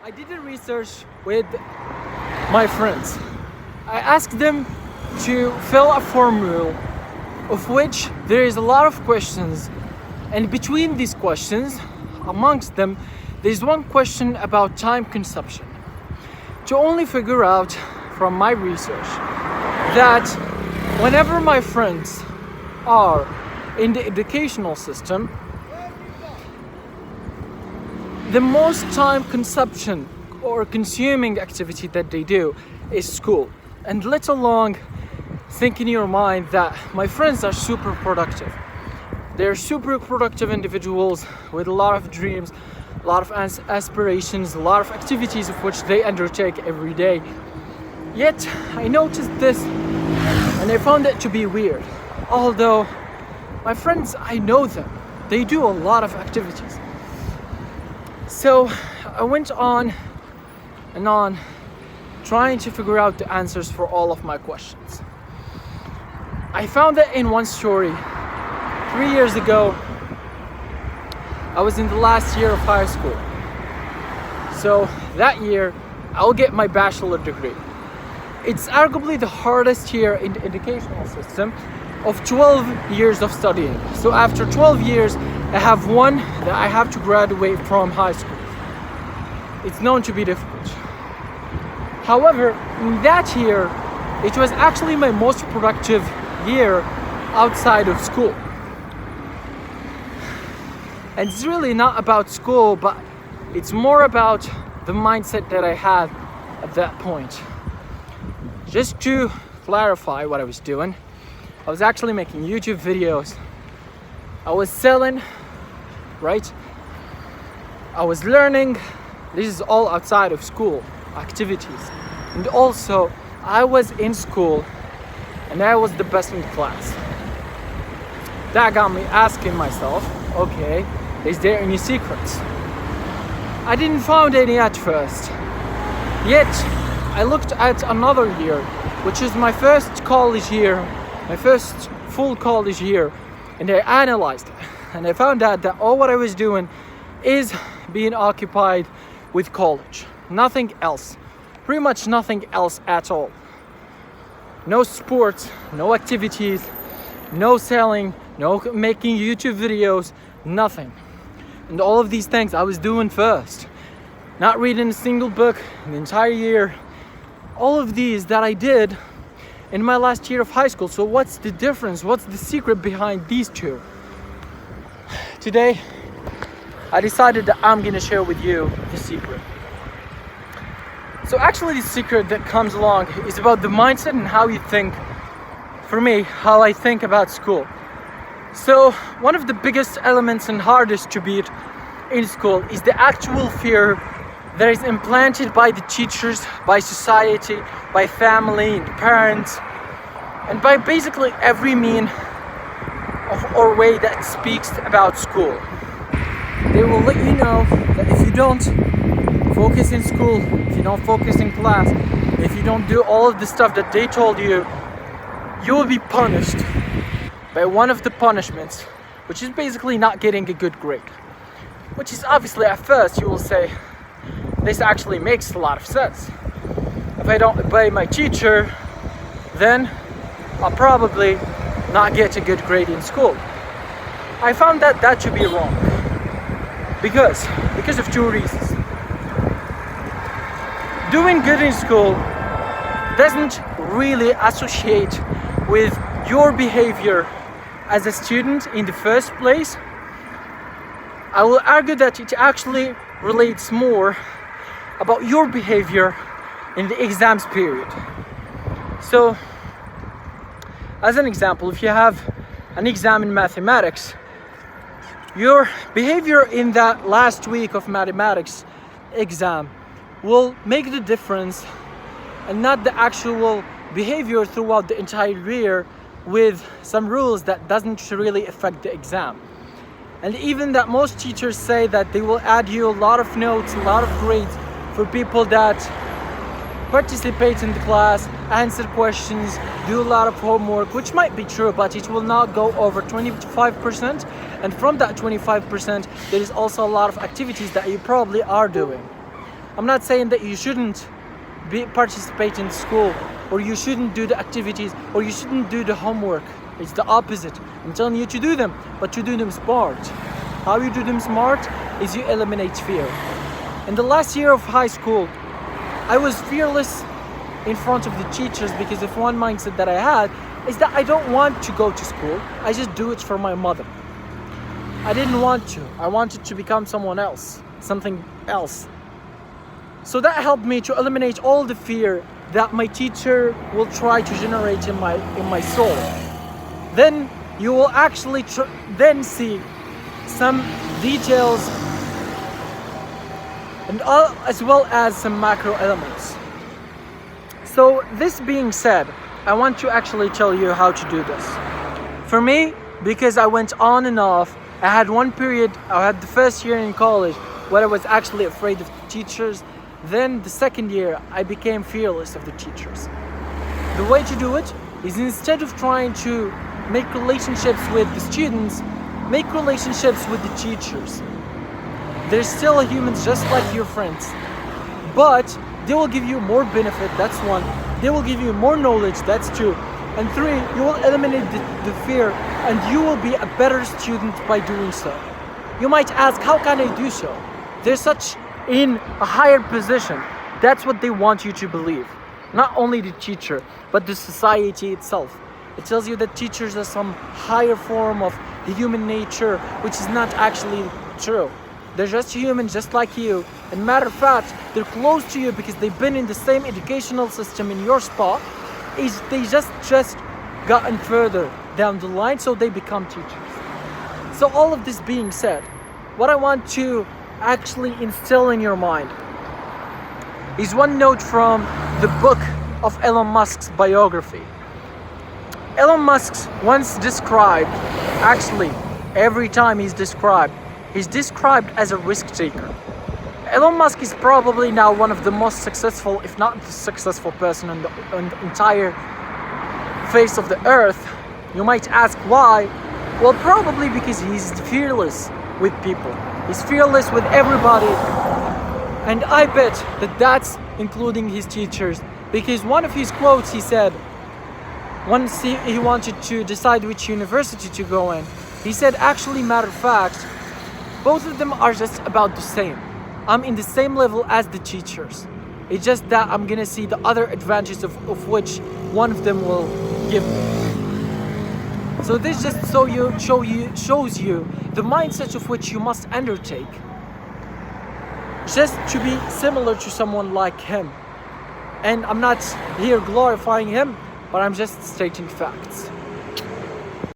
I did the research with my friends. I asked them to fill a formula of which there is a lot of questions, and between these questions, amongst them, there's one question about time consumption. To only figure out from my research that whenever my friends are in the educational system, the most time consumption or consuming activity that they do is school. And let alone think in your mind that my friends are super productive. They're super productive individuals with a lot of dreams, a lot of aspirations, a lot of activities of which they undertake every day. Yet I noticed this and I found it to be weird. Although my friends, I know them, they do a lot of activities. So I went on and on trying to figure out the answers for all of my questions. I found that in one story. 3 years ago, I was in the last year of high school. So that year, I'll get my bachelor degree. It's arguably the hardest year in the educational system of 12 years of studying. So after 12 years, I have one that I have to graduate from high school. It's known to be difficult. However, in that year, it was actually my most productive year outside of school. And it's really not about school, but it's more about the mindset that I had at that point. Just to clarify what I was doing, I was actually making YouTube videos. I was selling, right? I was learning. This is all outside of school activities. And also, I was in school and I was the best in the class. That got me asking myself, okay, is there any secrets? I didn't find any at first. Yet, I looked at another year, which is my first college year, my first full college year, and I analyzed it. And I found out that all what I was doing is being occupied with college. Nothing else. Pretty much nothing else at all. No sports, no activities, no selling, no making YouTube videos, nothing. And all of these things I was doing first. Not reading a single book in the entire year. All of these that I did in my last year of high school. So what's the difference? What's the secret behind these two? Today, I decided that I'm gonna share with you the secret. So actually the secret that comes along is about the mindset and how you think. For me, how I think about school. So one of the biggest elements and hardest to beat in school is the actual fear that is implanted by the teachers, by society, by family and parents, and by basically every mean or way that speaks about school. They will let you know that if you don't focus in school, if you don't focus in class, if you don't do all of the stuff that they told you, you will be punished by one of the punishments, which is basically not getting a good grade. Which is obviously at first you will say, this actually makes a lot of sense. If I don't obey my teacher, then I'll probably not get a good grade in school. I found that to be wrong. Because of two reasons. Doing good in school doesn't really associate with your behavior as a student in the first place. I will argue that it actually relates more about your behavior in the exams period. So, as an example, if you have an exam in mathematics, your behavior in that last week of mathematics exam will make the difference and not the actual behavior throughout the entire year with some rules that doesn't really affect the exam. And even that most teachers say that they will add you a lot of notes, a lot of grades for people that participate in the class, answer questions, do a lot of homework, which might be true, but it will not go over 25%. And from that 25%, there is also a lot of activities that you probably are doing. I'm not saying that you shouldn't participate in school, or you shouldn't do the activities, or you shouldn't do the homework. It's the opposite. I'm telling you to do them, but to do them smart. How you do them smart is you eliminate fear. In the last year of high school, I was fearless in front of the teachers because of one mindset that I had is that I don't want to go to school. I just do it for my mother. I didn't want to. I wanted to become someone else, something else. So that helped me to eliminate all the fear that my teacher will try to generate in my soul. Then you will actually then see some details and as well as some macro elements. So this being said, I want to actually tell you how to do this. For me, because I went on and off, I had one period, I had the first year in college where I was actually afraid of the teachers. Then the second year, I became fearless of the teachers. The way to do it is, instead of trying to make relationships with the students, make relationships with the teachers. They're still humans just like your friends, but they will give you more benefit, that's one. They will give you more knowledge, that's two. And three, you will eliminate the fear, and you will be a better student by doing so. You might ask, how can I do so? They're such in a higher position. That's what they want you to believe. Not only the teacher, but the society itself. It tells you that teachers are some higher form of the human nature, which is not actually true. They're just humans, just like you. And matter of fact, they're close to you because they've been in the same educational system in your spot. They just gotten further down the line, so they become teachers. So all of this being said, what I want to actually instill in your mind is one note from the book of Elon Musk's biography. Elon Musk once described, actually every time he's described as a risk taker. Elon Musk is probably now one of the most successful, if not the successful person on the entire face of the earth. You might ask why? Well, probably because he's fearless with people. He's fearless with everybody. And I bet that that's including his teachers, because one of his quotes, he said, once he wanted to decide which university to go in, he said, actually, matter of fact, both of them are just about the same. I'm in the same level as the teachers. It's just that I'm gonna see the other advantages of which one of them will give me. So this just shows you the mindset of which you must undertake, just to be similar to someone like him. And I'm not here glorifying him, but I'm just stating facts.